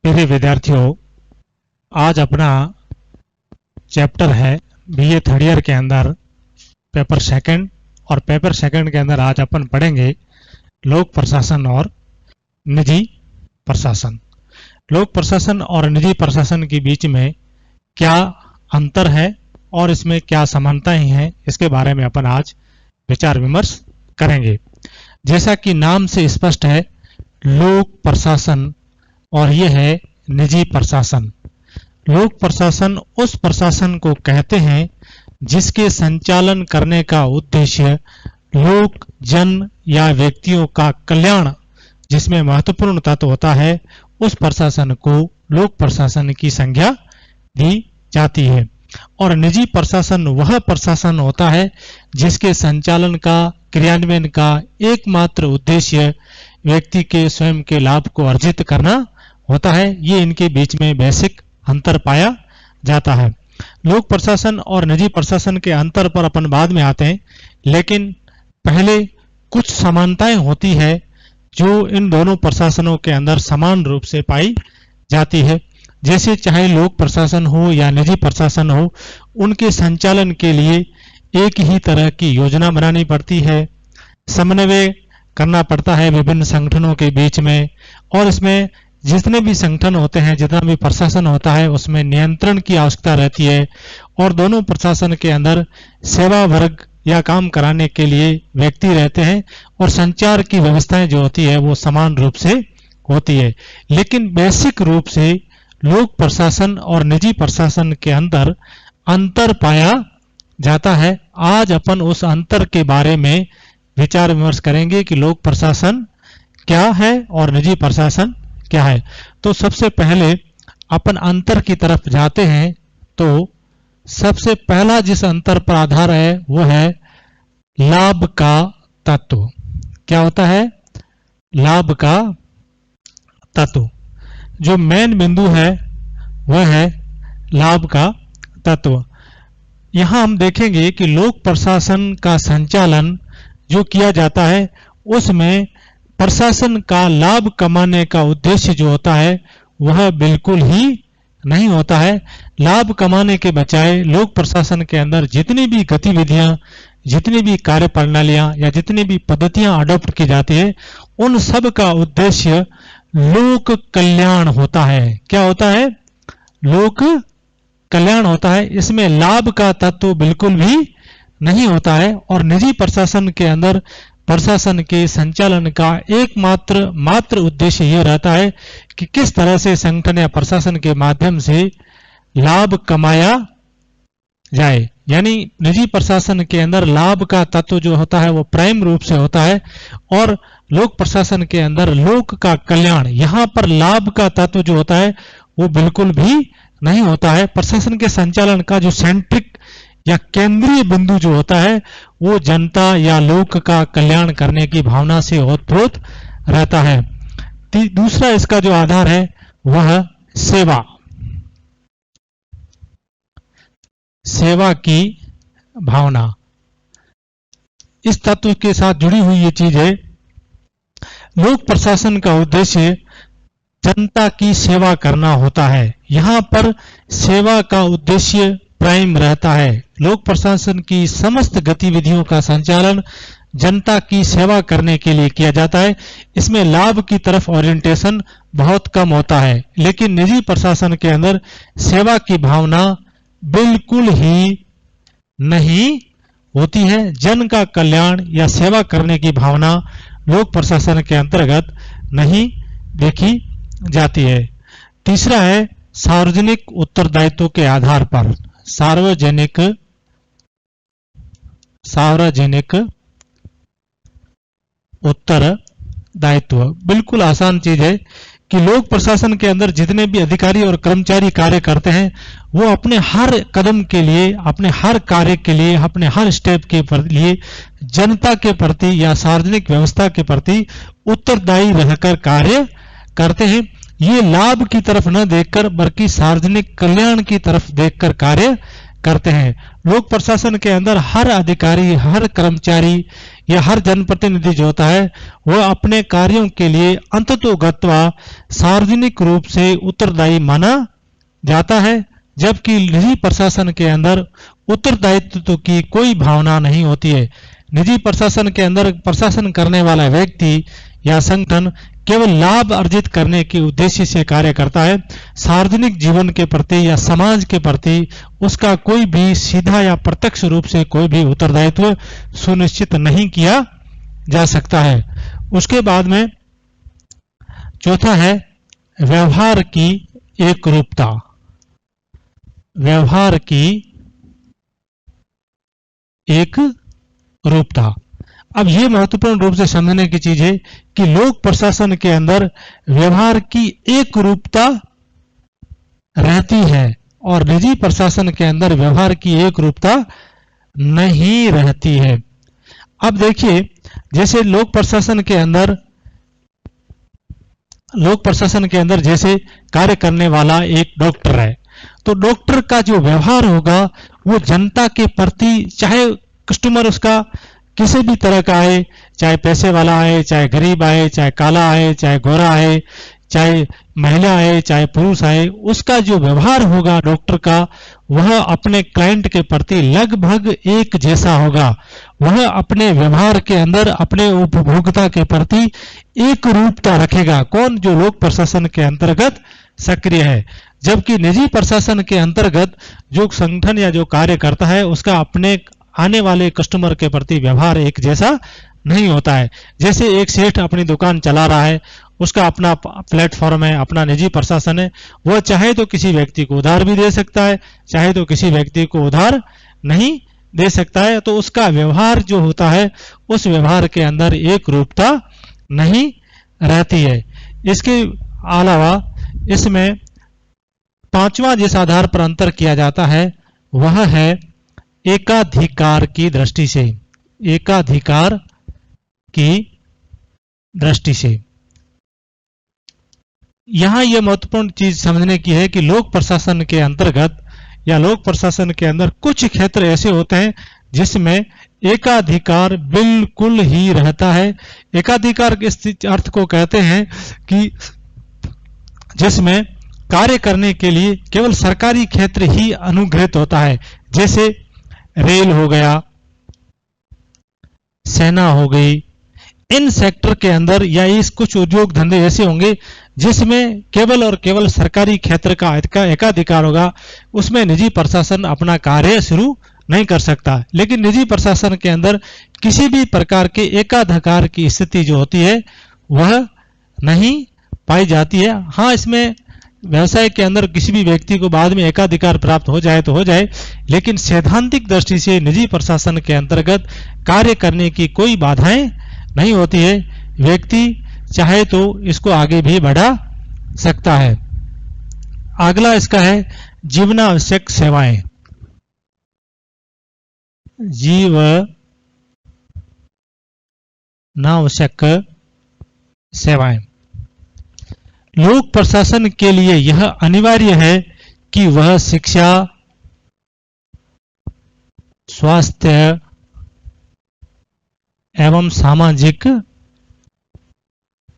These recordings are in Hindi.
प्रिय विद्यार्थियों, आज अपना चैप्टर है बीए थर्ड ईयर के अंदर पेपर सेकंड। और पेपर सेकंड के अंदर आज अपन पढ़ेंगे लोक प्रशासन और निजी प्रशासन। लोक प्रशासन और निजी प्रशासन के बीच में क्या अंतर है और इसमें क्या समानताएं हैं, इसके बारे में अपन आज विचार विमर्श करेंगे। जैसा कि नाम से स्पष्ट है, लोक प्रशासन और यह है निजी प्रशासन। लोक प्रशासन उस प्रशासन को कहते हैं जिसके संचालन करने का उद्देश्य लोक, जन या व्यक्तियों का कल्याण जिसमें महत्वपूर्ण तत्व होता है, उस प्रशासन को लोक प्रशासन की संज्ञा दी जाती है। और निजी प्रशासन वह प्रशासन होता है जिसके संचालन का, क्रियान्वयन का एकमात्र उद्देश्य व्यक्ति के स्वयं के लाभ को अर्जित करना होता है। ये इनके बीच में बेसिक अंतर पाया जाता है। लोक प्रशासन और निजी प्रशासन के अंतर पर अपन बाद में आते हैं, लेकिन पहले कुछ समानताएं होती है जो इन दोनों प्रशासनों के अंदर समान रूप से पाई जाती है। जैसे चाहे लोक प्रशासन हो या निजी प्रशासन हो, उनके संचालन के लिए एक ही तरह की योजना बनानी पड़ती है, समन्वय करना पड़ता है विभिन्न संगठनों के बीच में। और इसमें जितने भी संगठन होते हैं, जितना भी प्रशासन होता है, उसमें नियंत्रण की आवश्यकता रहती है। और दोनों प्रशासन के अंदर सेवा वर्ग या काम कराने के लिए व्यक्ति रहते हैं और संचार की व्यवस्थाएं जो होती है वो समान रूप से होती है। लेकिन बेसिक रूप से लोक प्रशासन और निजी प्रशासन के अंदर अंतर पाया जाता है। आज अपन उस अंतर के बारे में विचार विमर्श करेंगे कि लोक प्रशासन क्या है और निजी प्रशासन क्या है। तो सबसे पहले अपन अंतर की तरफ जाते हैं। तो सबसे पहला जिस अंतर पर आधार है वो है लाभ का तत्व। क्या होता है? लाभ का तत्व। जो मेन बिंदु है वह है लाभ का तत्व। यहां हम देखेंगे कि लोक प्रशासन का संचालन जो किया जाता है उसमें प्रशासन का लाभ कमाने का उद्देश्य जो होता है वह बिल्कुल ही नहीं होता है। लाभ कमाने के बजाय लोक प्रशासन के अंदर जितनी भी गतिविधियां, जितनी भी कार्य प्रणालियां या जितनी भी पद्धतियां अडॉप्ट की जाती है, उन सब का उद्देश्य लोक कल्याण होता है। क्या होता है? लोक कल्याण होता है। इसमें लाभ का तत्व बिल्कुल भी नहीं होता है। और निजी प्रशासन के अंदर प्रशासन के संचालन का एकमात्र उद्देश्य यह रहता है कि किस तरह से संगठन या प्रशासन के माध्यम से लाभ कमाया जाए। यानी निजी प्रशासन के अंदर लाभ का तत्व जो होता है वो प्राइम रूप से होता है, और लोक प्रशासन के अंदर लोक का कल्याण, यहां पर लाभ का तत्व जो होता है वो बिल्कुल भी नहीं होता है। प्रशासन के संचालन का जो सेंट्रिक या केंद्रीय बिंदु जो होता है वो जनता या लोक का कल्याण करने की भावना से ओतप्रोत रहता है। दूसरा इसका जो आधार है वह सेवा। सेवा की भावना इस तत्व के साथ जुड़ी हुई ये चीज है। लोक प्रशासन का उद्देश्य जनता की सेवा करना होता है। यहां पर सेवा का उद्देश्य प्राइम रहता है। लोक प्रशासन की समस्त गतिविधियों का संचालन जनता की सेवा करने के लिए किया जाता है। इसमें लाभ की तरफ ओरिएंटेशन बहुत कम होता है। लेकिन निजी प्रशासन के अंदर सेवा की भावना बिल्कुल ही नहीं होती है। जन का कल्याण या सेवा करने की भावना लोक प्रशासन के अंतर्गत नहीं देखी जाती है। तीसरा है सार्वजनिक उत्तरदायित्व के आधार पर। सार्वजनिक उत्तरदायित्व बिल्कुल आसान चीज है कि लोक प्रशासन के अंदर जितने भी अधिकारी और कर्मचारी कार्य करते हैं वो अपने हर कदम के लिए, अपने हर कार्य के लिए, अपने हर स्टेप के लिए जनता के प्रति या सार्वजनिक व्यवस्था के प्रति उत्तरदायी रहकर कार्य करते हैं। ये लाभ की तरफ न देखकर बल्कि सार्वजनिक कल्याण की तरफ देखकर कार्य करते हैं। लोक प्रशासन के अंदर हर अधिकारी, हर कर्मचारी या हर जनप्रतिनिधि जो होता है वह अपने कार्यों के लिए अंततोगत्वा सार्वजनिक रूप से उत्तरदायी माना जाता है, जबकि निजी प्रशासन के अंदर उत्तरदायित्व की कोई भावना नहीं होती है। निजी प्रशासन के अंदर प्रशासन करने वाला व्यक्ति या संगठन केवल लाभ अर्जित करने के उद्देश्य से कार्य करता है। सार्वजनिक जीवन के प्रति या समाज के प्रति उसका कोई भी सीधा या प्रत्यक्ष रूप से कोई भी उत्तरदायित्व सुनिश्चित नहीं किया जा सकता है। उसके बाद में चौथा है व्यवहार की एकरूपता। व्यवहार की एक रूपता। अब यह महत्वपूर्ण रूप से समझने की चीज है कि लोक प्रशासन के अंदर व्यवहार की एक रूपता रहती है और निजी प्रशासन के अंदर व्यवहार की एक रूपता नहीं रहती है। अब देखिए, जैसे लोक प्रशासन के अंदर जैसे कार्य करने वाला एक डॉक्टर है, तो डॉक्टर का जो व्यवहार होगा वो जनता के प्रति, चाहे कस्टमर उसका किसी भी तरह का आए, चाहे पैसे वाला आए, चाहे गरीब आए, चाहे काला आए, चाहे गोरा आए, चाहे महिला आए, चाहे पुरुष आए, उसका जो व्यवहार होगा डॉक्टर का वह अपने क्लाइंट के प्रति लगभग एक जैसा होगा। वह अपने व्यवहार के अंदर अपने उपभोक्ता के प्रति एक रूपता रखेगा। कौन? जो लोक प्रशासन के अंतर्गत सक्रिय है। जबकि निजी प्रशासन के अंतर्गत जो संगठन या जो कार्य करता है उसका अपने आने वाले कस्टमर के प्रति व्यवहार एक जैसा नहीं होता है। जैसे एक सेठ अपनी दुकान चला रहा है, उसका अपना प्लेटफॉर्म है, अपना निजी प्रशासन है, वह चाहे तो किसी व्यक्ति को उधार भी दे सकता है, चाहे तो किसी व्यक्ति को उधार नहीं दे सकता है। तो उसका व्यवहार जो होता है उस व्यवहार के अंदर एक रूपता नहीं रहती है। इसके अलावा इसमें पांचवा जिस आधार पर अंतर किया जाता है वह है एकाधिकार की दृष्टि से। एकाधिकार की दृष्टि से यहां यह महत्वपूर्ण चीज समझने की है कि लोक प्रशासन के अंतर्गत या लोक प्रशासन के अंदर कुछ क्षेत्र ऐसे होते हैं जिसमें एकाधिकार बिल्कुल ही रहता है। एकाधिकार के अर्थ को कहते हैं कि जिसमें कार्य करने के लिए केवल सरकारी क्षेत्र ही अनुग्रहित होता है। जैसे रेल हो गया, सेना हो गई, इन सेक्टर के अंदर या इस कुछ उद्योग धंधे ऐसे होंगे जिसमें केवल और केवल सरकारी क्षेत्र का एकाधिकार होगा। उसमें निजी प्रशासन अपना कार्य शुरू नहीं कर सकता। लेकिन निजी प्रशासन के अंदर किसी भी प्रकार के एकाधिकार की स्थिति जो होती है वह नहीं पाई जाती है। हाँ, इसमें व्यवसाय के अंदर किसी भी व्यक्ति को बाद में एकाधिकार प्राप्त हो जाए तो हो जाए, लेकिन सैद्धांतिक दृष्टि से निजी प्रशासन के अंतर्गत कार्य करने की कोई बाधाएं नहीं होती है। व्यक्ति चाहे तो इसको आगे भी बढ़ा सकता है। अगला इसका है जीवनावश्यक सेवाएं। जीवनावश्यक सेवाएं। लोक प्रशासन के लिए यह अनिवार्य है कि वह शिक्षा, स्वास्थ्य एवं सामाजिक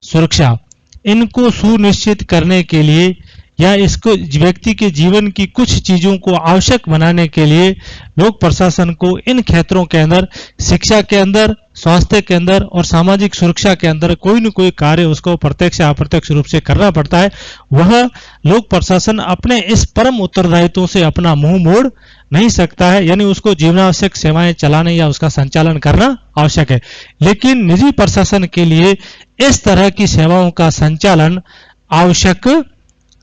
सुरक्षा इनको सुनिश्चित करने के लिए या इसको व्यक्ति के जीवन की कुछ चीजों को आवश्यक बनाने के लिए लोक प्रशासन को इन क्षेत्रों के अंदर, शिक्षा के अंदर, स्वास्थ्य के अंदर और सामाजिक सुरक्षा के अंदर कोई न कोई कार्य उसको प्रत्यक्ष या अप्रत्यक्ष रूप से करना पड़ता है। वह लोक प्रशासन अपने इस परम उत्तरदायित्वों से अपना मुंह मोड़ नहीं सकता है, यानी उसको जीवनावश्यक सेवाएं चलाने या उसका संचालन करना आवश्यक है। लेकिन निजी प्रशासन के लिए इस तरह की सेवाओं का संचालन आवश्यक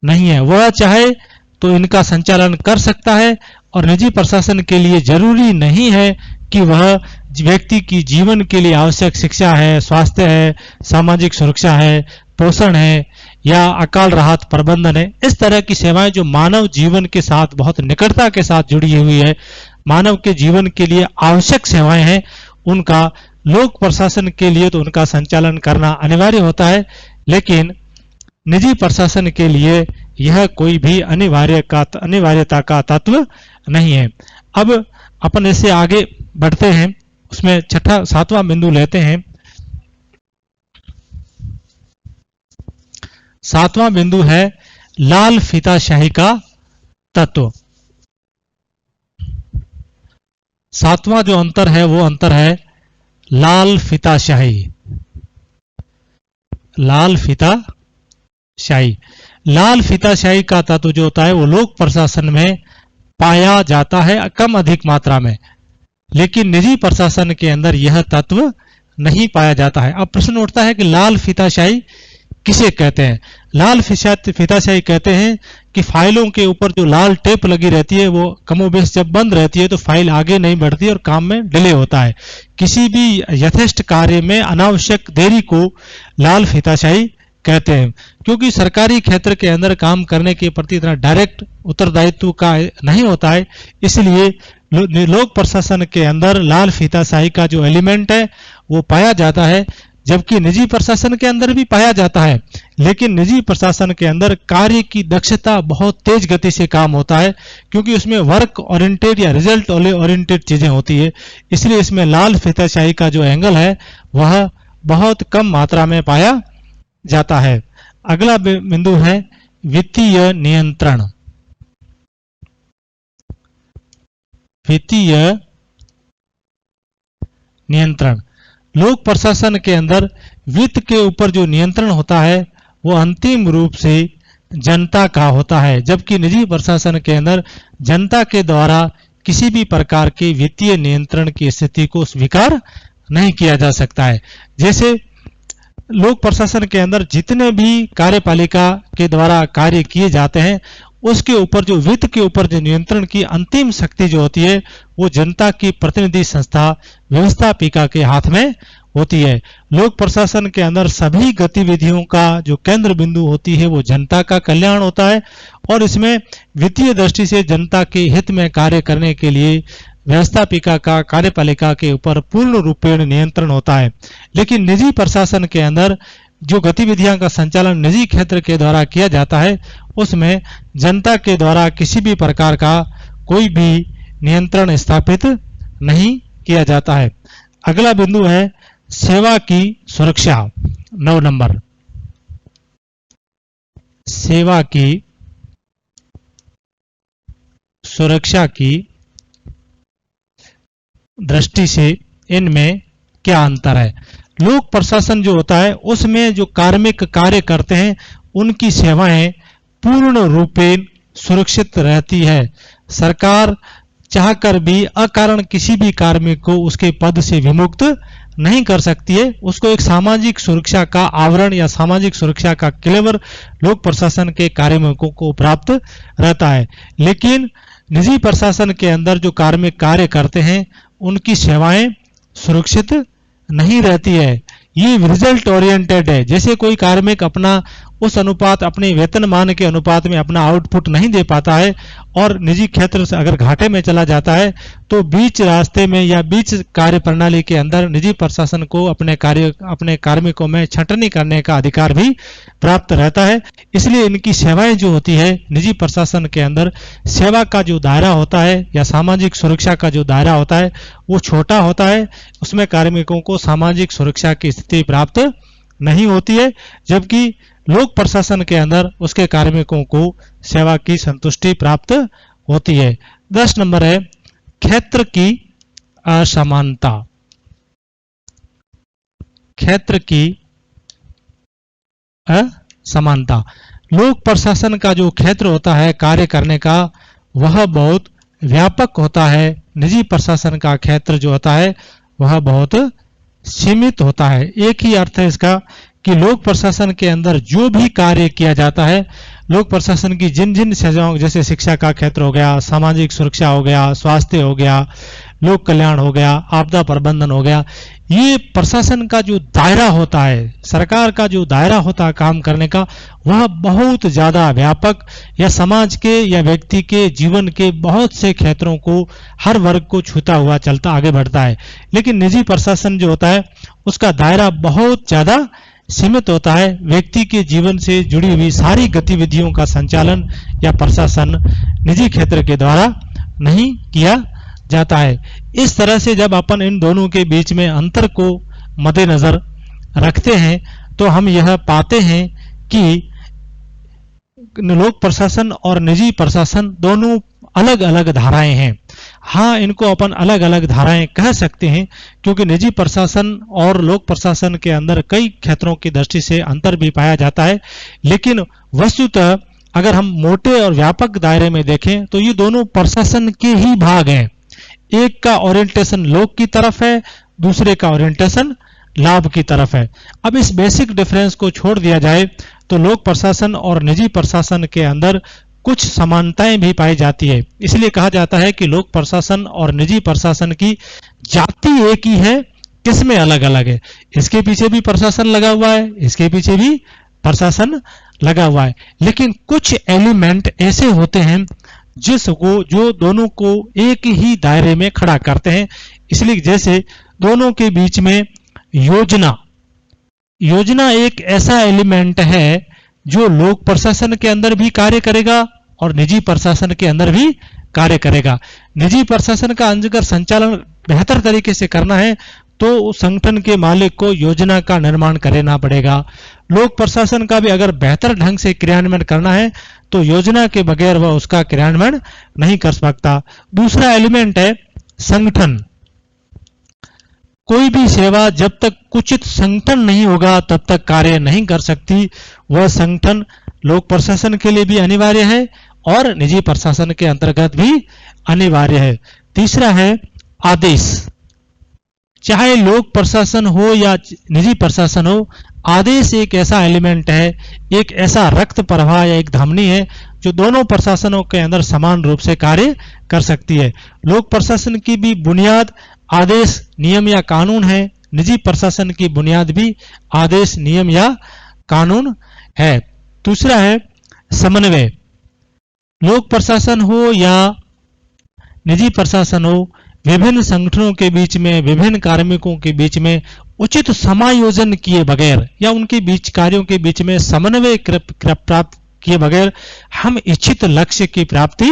नहीं है। वह चाहे तो इनका संचालन कर सकता है और निजी प्रशासन के लिए जरूरी नहीं है कि वह व्यक्ति की जीवन के लिए आवश्यक शिक्षा है, स्वास्थ्य है, सामाजिक सुरक्षा है, पोषण है या अकाल राहत प्रबंधन है। इस तरह की सेवाएं जो मानव जीवन के साथ बहुत निकटता के साथ जुड़ी हुई है, मानव के जीवन के लिए आवश्यक सेवाएं हैं, उनका लोक प्रशासन के लिए तो उनका संचालन करना अनिवार्य होता है। लेकिन निजी प्रशासन के लिए यह कोई भी अनिवार्यता का तत्व नहीं है। अब अपन इससे आगे बढ़ते हैं, उसमें छठा 7वां बिंदु लेते हैं। 7वां बिंदु है लाल फीताशाही का तत्व। 7वां जो अंतर है वो अंतर है लाल फीताशाही। लाल फीताशाही, लाल फीताशाही का तत्व जो होता है वो लोक प्रशासन में पाया जाता है कम अधिक मात्रा में, लेकिन निजी प्रशासन के अंदर यह तत्व नहीं पाया जाता है। अब प्रश्न उठता है कि लाल फीताशाही किसे कहते हैं? लाल फीताशाही कहते हैं कि फाइलों के ऊपर जो लाल टेप लगी रहती है वो कमोबेश जब बंद रहती है तो फाइल आगे नहीं बढ़ती और काम में डिले होता है। किसी भी यथेष्ट कार्य में अनावश्यक देरी को लाल फीताशाही कहते हैं। क्योंकि सरकारी क्षेत्र के अंदर काम करने के प्रति इतना डायरेक्ट उत्तरदायित्व का नहीं होता है, इसलिए लोक प्रशासन के अंदर लाल फीताशाही का जो एलिमेंट है वो पाया जाता है, जबकि निजी प्रशासन के अंदर भी पाया जाता है। लेकिन निजी प्रशासन के अंदर कार्य की दक्षता बहुत तेज गति से काम होता है, क्योंकि उसमें वर्क ओरिएंटेड या रिजल्ट ओरिएंटेड चीजें होती है, इसलिए इसमें लाल फीताशाही का जो एंगल है वह बहुत कम मात्रा में पाया जाता है। अगला बिंदु है वित्तीय नियंत्रण। वित्तीय नियंत्रण, लोक प्रशासन के अंदर वित्त के ऊपर जो नियंत्रण होता है वो अंतिम रूप से जनता का होता है, जबकि निजी प्रशासन के अंदर जनता के द्वारा किसी भी प्रकार के वित्तीय नियंत्रण की स्थिति को स्वीकार नहीं किया जा सकता है। जैसे लोक प्रशासन के अंदर जितने भी कार्यपालिका के द्वारा कार्य किए जाते हैं उसके ऊपर जो वित्त के ऊपर जो नियंत्रण की अंतिम शक्ति जो होती है वो जनता की प्रतिनिधि संस्था व्यवस्थापिका के हाथ में होती है। लोक प्रशासन के अंदर सभी गतिविधियों का जो केंद्र बिंदु होती है वो जनता का कल्याण होता है, और इसमें वित्तीय दृष्टि से जनता के हित में कार्य करने के लिए व्यवस्थापिका का कार्यपालिका के ऊपर पूर्ण रूपेण नियंत्रण होता है। लेकिन निजी प्रशासन के अंदर जो गतिविधियां का संचालन निजी क्षेत्र के द्वारा किया जाता है उसमें जनता के द्वारा किसी भी प्रकार का कोई भी नियंत्रण स्थापित नहीं किया जाता है। अगला बिंदु है सेवा की सुरक्षा। 9 नंबर, सेवा की सुरक्षा की दृष्टि से इनमें क्या अंतर है? लोक प्रशासन जो होता है उसमें जो कार्मिक कार्य करते हैं उनकी सेवाएं पूर्ण रूपेण सुरक्षित रहती है। सरकार चाहकर भी अकारण किसी भी कार्मिक को उसके पद से विमुक्त नहीं कर सकती है, उसको एक सामाजिक सुरक्षा का आवरण या सामाजिक सुरक्षा का क्लेवर लोक प्रशासन के कार्मिकों को प्राप्त रहता है। लेकिन निजी प्रशासन के अंदर जो कार्मिक कार्य करते हैं उनकी सेवाएं सुरक्षित नहीं रहती है, ये रिजल्ट ओरिएंटेड है। जैसे कोई कार्मिक अपना उस अनुपात अपने वेतनमान के अनुपात में अपना आउटपुट नहीं दे पाता है और निजी क्षेत्र से अगर घाटे में चला जाता है तो बीच रास्ते में या बीच कार्य प्रणाली के अंदर निजी प्रशासन को अपने कार्मिकों में छंटनी करने का अधिकार भी प्राप्त रहता है। इसलिए इनकी सेवाएं जो होती है निजी प्रशासन के अंदर, सेवा का जो दायरा होता है या सामाजिक सुरक्षा का जो दायरा होता है वो छोटा होता है, उसमें कार्मिकों को सामाजिक सुरक्षा की स्थिति प्राप्त नहीं होती है, जबकि लोक प्रशासन के अंदर उसके कार्मिकों को सेवा की संतुष्टि प्राप्त होती है। 10 नंबर है क्षेत्र की असमानता। क्षेत्र की असमानता, लोक प्रशासन का जो क्षेत्र होता है कार्य करने का वह बहुत व्यापक होता है, निजी प्रशासन का क्षेत्र जो होता है वह बहुत सीमित होता है। एक ही अर्थ है इसका कि लोक प्रशासन के अंदर जो भी कार्य किया जाता है, लोक प्रशासन की जिन जिन सेवाओं जैसे शिक्षा का क्षेत्र हो गया, सामाजिक सुरक्षा हो गया, स्वास्थ्य हो गया, लोक कल्याण हो गया, आपदा प्रबंधन हो गया, ये प्रशासन का जो दायरा होता है, सरकार का जो दायरा होता है काम करने का, वह बहुत ज्यादा व्यापक या समाज के या व्यक्ति के जीवन के बहुत से क्षेत्रों को, हर वर्ग को छूता हुआ चलता आगे बढ़ता है। लेकिन निजी प्रशासन जो होता है उसका दायरा बहुत ज्यादा सीमित होता है, व्यक्ति के जीवन से जुड़ी हुई सारी गतिविधियों का संचालन या प्रशासन निजी क्षेत्र के द्वारा नहीं किया जाता है। इस तरह से जब अपन इन दोनों के बीच में अंतर को मद्देनजर रखते हैं तो हम यह पाते हैं कि लोक प्रशासन और निजी प्रशासन दोनों अलग अलग धाराएं हैं। हाँ, इनको अपन अलग अलग धाराएं कह सकते हैं क्योंकि निजी प्रशासन और लोक प्रशासन के अंदर कई क्षेत्रों की दृष्टि से अंतर भी पाया जाता है, लेकिन वस्तुतः अगर हम मोटे और व्यापक दायरे में देखें तो ये दोनों प्रशासन के ही भाग हैं। एक का ओरिएंटेशन लोक की तरफ है, दूसरे का ओरिएंटेशन लाभ की तरफ है। अब इस बेसिक डिफरेंस को छोड़ दिया जाए तो लोक प्रशासन और निजी प्रशासन के अंदर कुछ समानताएं भी पाई जाती है। इसलिए कहा जाता है कि लोक प्रशासन और निजी प्रशासन की जाति एक ही है, किसमें अलग अलग है। इसके पीछे भी प्रशासन लगा हुआ है, इसके पीछे भी प्रशासन लगा हुआ है, लेकिन कुछ एलिमेंट ऐसे होते हैं जो दोनों को एक ही दायरे में खड़ा करते हैं। इसलिए जैसे दोनों के बीच में योजना एक ऐसा एलिमेंट है जो लोक प्रशासन के अंदर भी कार्य करेगा और निजी प्रशासन के अंदर भी कार्य करेगा। निजी प्रशासन का अगर संचालन बेहतर तरीके से करना है तो उस संगठन के मालिक को योजना का निर्माण करना पड़ेगा। लोक प्रशासन का भी अगर बेहतर ढंग से क्रियान्वयन करना है तो योजना के बगैर वह उसका क्रियान्वयन नहीं कर सकता। दूसरा एलिमेंट है संगठन। कोई भी सेवा जब तक उचित संगठन नहीं होगा तब तक कार्य नहीं कर सकती। वह संगठन लोक प्रशासन के लिए भी अनिवार्य है और निजी प्रशासन के अंतर्गत भी अनिवार्य है। तीसरा है आदेश। चाहे लोक प्रशासन हो या निजी प्रशासन हो, आदेश एक ऐसा एलिमेंट है, एक ऐसा रक्त प्रवाह या एक धमनी है जो दोनों प्रशासनों के अंदर समान रूप से कार्य कर सकती है। लोक प्रशासन की भी बुनियाद आदेश, नियम या कानून है, निजी प्रशासन की बुनियाद भी आदेश, नियम या कानून है। दूसरा है समन्वय। लोक प्रशासन हो या निजी प्रशासन हो, विभिन्न संगठनों के बीच में, विभिन्न कार्मिकों के बीच में उचित समायोजन किए बगैर या उनके बीच कार्यों के बीच में समन्वय प्राप्त किए बगैर हम इच्छित लक्ष्य की प्राप्ति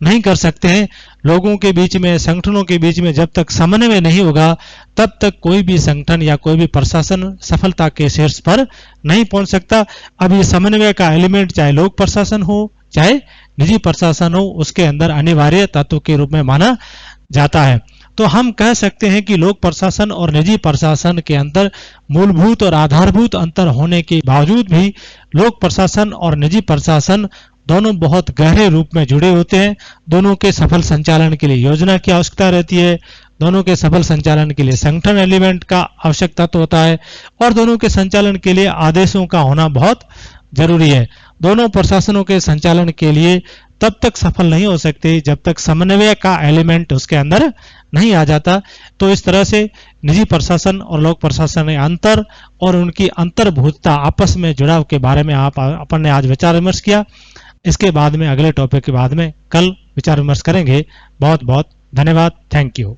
नहीं कर सकते हैं। लोगों के बीच में, संगठनों के बीच में जब तक समन्वय नहीं होगा तब तक कोई भी संगठन या कोई भी प्रशासन सफलता के शीर्ष पर नहीं पहुंच सकता। अब ये समन्वय का एलिमेंट चाहे लोक प्रशासन हो चाहे निजी प्रशासन हो, उसके अंदर अनिवार्य तत्व के रूप में माना जाता है। तो हम कह सकते हैं कि लोक प्रशासन और निजी प्रशासन के अंदर मूलभूत और आधारभूत अंतर होने के बावजूद भी लोक प्रशासन और निजी प्रशासन दोनों बहुत गहरे रूप में जुड़े होते हैं। दोनों के सफल संचालन के लिए योजना की आवश्यकता रहती है, दोनों के सफल संचालन के लिए संगठन एलिमेंट का आवश्यक तत्व होता है और दोनों के संचालन के लिए आदेशों का होना बहुत जरूरी है। दोनों प्रशासनों के संचालन के लिए तब तक सफल नहीं हो सकते जब तक समन्वय का एलिमेंट उसके अंदर नहीं आ जाता। तो इस तरह से निजी प्रशासन और लोक प्रशासन में अंतर और उनकी अंतर्भूतता, आपस में जुड़ाव के बारे में अपन ने आज विचार विमर्श किया। इसके बाद में अगले टॉपिक के बाद में कल विचार विमर्श करेंगे। बहुत बहुत धन्यवाद। Thank you.